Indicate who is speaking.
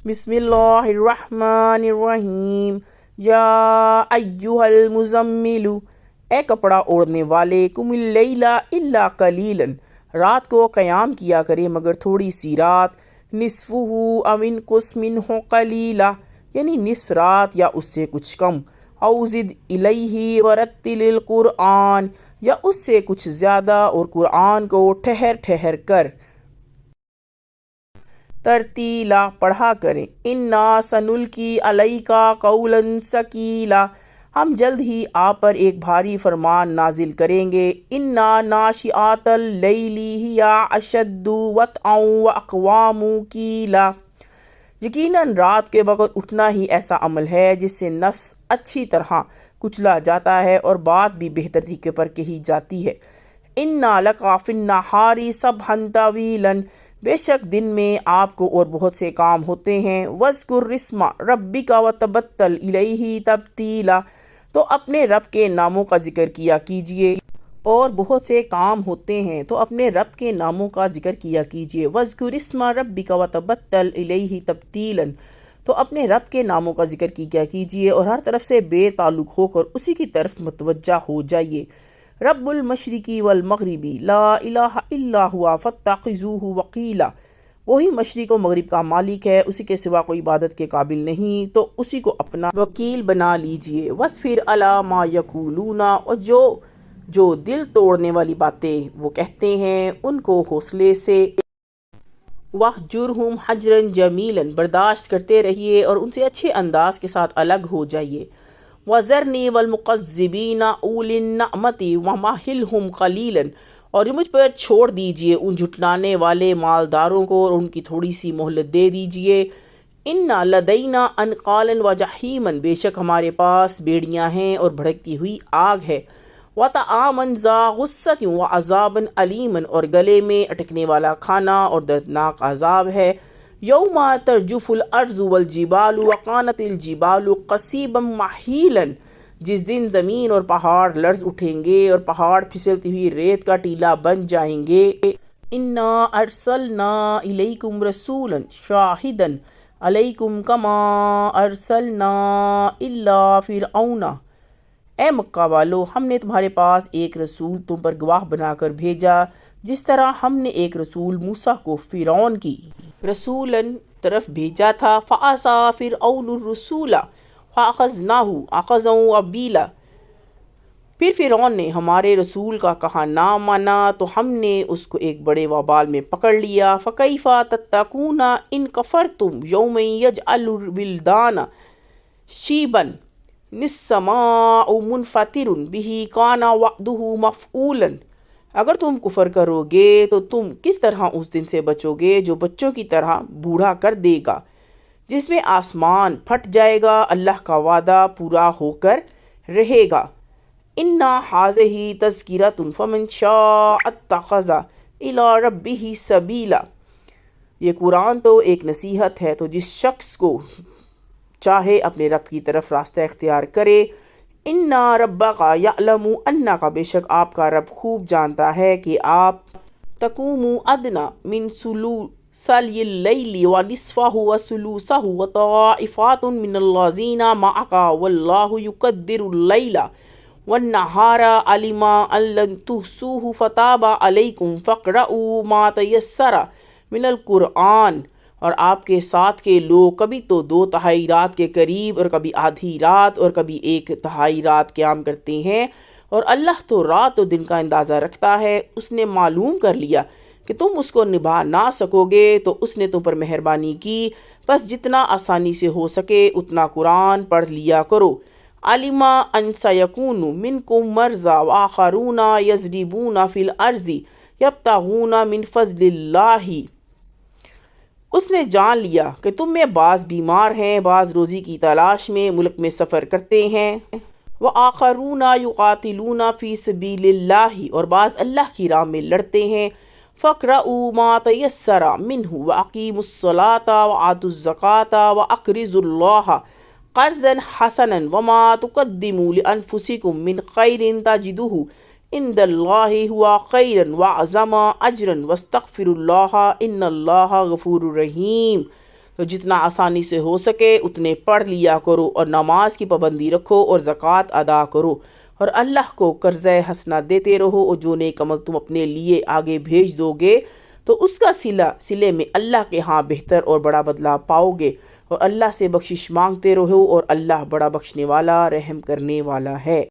Speaker 1: بسم اللہ الرحمن الرحیم یا ایہا المزمل، اے کپڑا اوڑھنے والے، قم اللیل الا قلیلا، رات کو قیام کیا کرے مگر تھوڑی سی رات، نصفہ او انقص منہ قلیلا، یعنی نصف رات یا اس سے کچھ کم، او زد الیہ ورتل القرآن، یا اس سے کچھ زیادہ اور قرآن کو ٹھہر ٹھہر کر ترتیلا پڑھا کریں۔ انا سنلقی علیک قولا ثقیلا، ہم جلد ہی آپ پر ایک بھاری فرمان نازل کریں گے۔ انا ناشئۃ اللیل ہی اشد وطئا واقوام قیلا، یقیناً رات کے وقت اٹھنا ہی ایسا عمل ہے جس سے نفس اچھی طرح کچلا جاتا ہے اور بات بھی بہتر طریقے پر کہی جاتی ہے۔ انا لک فی النہار سبحا طویلا، بے شک دن میں آپ کو اور بہت سے کام ہوتے ہیں۔ وَاذْكُرِ اسْمَ رَبِّكَ وَتَبَتَّلْ إِلَيْهِ تَبْتِيلًا، تو اپنے رب کے ناموں کا ذکر کیا کیجئے، اور بہت سے کام ہوتے ہیں تو اپنے رب کے ناموں کا ذکر کیا کیجئے۔ وَاذْكُرِ اسْمَ رَبِّكَ وَتَبَتَّلْ إِلَيْهِ تَبْتِيلًا، تو اپنے رب کے ناموں کا ذکر کیا کیجئے اور ہر طرف سے بے تعلق ہو کر اسی کی طرف متوجہ ہو جائیے۔ رب المشرقی والمغربی لا الہ الا ہوا فاتخذوہ وکیلا، وہی مشرق و مغرب کا مالک ہے، اسی کے سوا کوئی عبادت کے قابل نہیں، تو اسی کو اپنا وکیل بنا لیجئے۔ وَاصْبِرْ عَلَىٰ مَا يَقُولُونَ، اور جو دل توڑنے والی باتیں وہ کہتے ہیں ان کو حوصلے سے وَاہْجُرْهُمْ حَجْرًا جَمِيلًا، برداشت کرتے رہیے اور ان سے اچھے انداز کے ساتھ الگ ہو جائیے۔ وَذَرْنِي وَالْمُكَذِّبِينَ أُولِي النَّعْمَةِ وَمَهِّلْهُمْ قَلِيلًا، اور مجھ پر چھوڑ دیجئے ان جھٹلانے والے مالداروں کو اور ان کی تھوڑی سی مہلت دے دیجئے۔ اِنَّ لَدَيْنَا أَنْقَالًا وَجَحِيمًا، بے شک ہمارے پاس بیڑیاں ہیں اور بھڑکتی ہوئی آگ ہے۔ وَطَعَامًا ذَا غُصَّةٍ وَعَذَابًا أَلِيمًا، اور گلے میں اٹکنے والا کھانا اور دردناک عذاب ہے۔ یوم ترجف الارض والجبال وکانت الجبال قصیبا مہیلا، جس دن زمین اور پہاڑ لرز اٹھیں گے اور پہاڑ پھسلتی ہوئی ریت کا ٹیلا بن جائیں گے۔ انا ارسلنا الیکم رسولا شاہدا علیکم کما ارسلنا الی فرعون، اے مکہ والو، ہم نے تمہارے پاس ایک رسول تم پر گواہ بنا کر بھیجا جس طرح ہم نے ایک رسول موسیٰ کو فرعون کی رسولاً طرف بھیجا تھا۔ فعصیٰ فرعون الرسول فاخذناہ اخذا وبیلا، پھر فرعون نے ہمارے رسول کا کہا نہ مانا تو ہم نے اس کو ایک بڑے وبال میں پکڑ لیا۔ فکیف تتقون ان کفرتم یوما یجعل الولدان شیبا السماء منفطر به کان وعدہ مفعولا، اگر تم کفر کرو گے تو تم کس طرح اس دن سے بچو گے جو بچوں کی طرح بوڑھا کر دے گا، جس میں آسمان پھٹ جائے گا، اللہ کا وعدہ پورا ہو کر رہے گا۔ اِنَّا هَٰذِهِ تَذْکِرَةٌ فَمَن شَاءَ اتَّخَذَ إِلَىٰ رَبِّهِ سَبِیلًا، یہ قرآن تو ایک نصیحت ہے، تو جس شخص کو چاہے اپنے رب کی طرف راستہ اختیار کرے۔ اِنَّا رَبَّكَ يَعْلَمُ أَنَّكَ، بے شک آپ کا رب خوب جانتا ہے کہ آپ تقوم ادنیٰ من ثلثی اللیل ونصفہ وثلثہ وطائفات من الذین معک واللہ یقدر اللیل والنہار علم ان لن تحصوہ فتاب علیکم فاقرؤوا ما تیسر من القرآن، اور آپ کے ساتھ کے لوگ کبھی تو 2/3 رات کے قریب اور کبھی آدھی رات اور کبھی 1/3 رات قیام کرتے ہیں، اور اللہ تو رات و دن کا اندازہ رکھتا ہے۔ اس نے معلوم کر لیا کہ تم اس کو نبھا نہ سکو گے تو اس نے تم پر مہربانی کی، بس جتنا آسانی سے ہو سکے اتنا قرآن پڑھ لیا کرو۔ علم ان سیکون منکم مرضی وآخرون یضربون فی الارض یبتغون من فضل اللہ، اس نے جان لیا کہ تم میں بعض بیمار ہیں، بعض روزی کی تلاش میں ملک میں سفر کرتے ہیں۔ وآخرون یقاتلون فی سبیل اللہ، اور بعض اللہ کی راہ میں لڑتے ہیں۔ فاقرؤوا ما تیسر منہ واقیموا الصلاۃ وآتوا الزکاۃ واقرضوا اللہ قرضا حسنا وما تقدموا لانفسکم من خیر تجدوہ عند اللہ ہوا خیرا واعظم اجرا واستغفروا اللہ ان اللہ غفور رحیم۔ تو جتنا آسانی سے ہو سکے اتنے پڑھ لیا کرو اور نماز کی پابندی رکھو اور زکوٰۃ ادا کرو اور اللہ کو قرض حسنہ دیتے رہو، اور جو نیک عمل تم اپنے لیے آگے بھیج دو گے تو اس کا صلے میں اللہ کے ہاں بہتر اور بڑا بدلہ پاؤ گے، اور اللہ سے بخشش مانگتے رہو، اور اللہ بڑا بخشنے والا رحم کرنے والا ہے۔